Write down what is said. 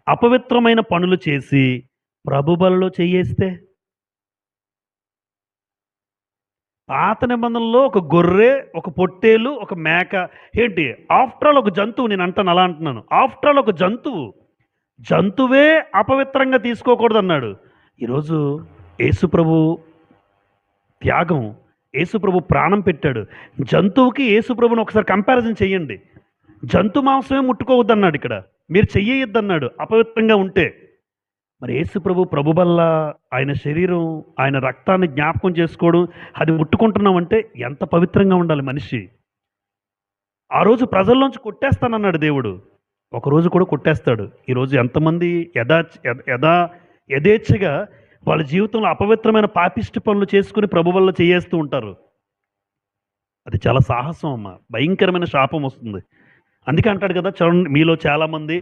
అపవిత్రమైన పనులు చేసి ప్రభు బలలో చెయ్యేస్తే? పాత నిబంధనలో ఒక గొర్రె, ఒక పొట్టేలు, ఒక మేక ఏంటి ఆఫ్టర్ ఆల్ ఒక జంతువు నేనంటాను అలా అంటున్నాను. ఆఫ్టర్ ఆల్ ఒక జంతువు. జంతువే అపవిత్రంగా తీసుకోకూడదన్నాడు. ఈరోజు యేసు ప్రభు త్యాగం, యేసు ప్రభు ప్రాణం పెట్టాడు. జంతువుకి యేసు ప్రభుని ఒకసారి కంపారిజన్ చేయండి. జంతు మాంసమే ముట్టుకోవద్దన్నాడు ఇక్కడ. మీరు చెయ్యొద్దన్నాడు అపవిత్రంగా ఉంటే. మరి యేసు ప్రభు వల్ల ఆయన శరీరం, ఆయన రక్తాన్ని జ్ఞాపకం చేసుకోవడం, అది ముట్టుకుంటున్నామంటే ఎంత పవిత్రంగా ఉండాలి మనిషి. ఆ రోజు ప్రజల్లోంచి కొట్టేస్తానన్నాడు దేవుడు. ఒకరోజు కూడా కొట్టేస్తాడు. ఈరోజు ఎంతమంది యథా యథేచ్ఛగా వాళ్ళ జీవితంలో అపవిత్రమైన పాపిష్టి పనులు చేసుకుని ప్రభు వల్ల చేయేస్తూ ఉంటారు. అది చాలా సాహసం అమ్మ. భయంకరమైన శాపం వస్తుంది. అందుకే అంటాడు కదా, చూడండి మీలో చాలామంది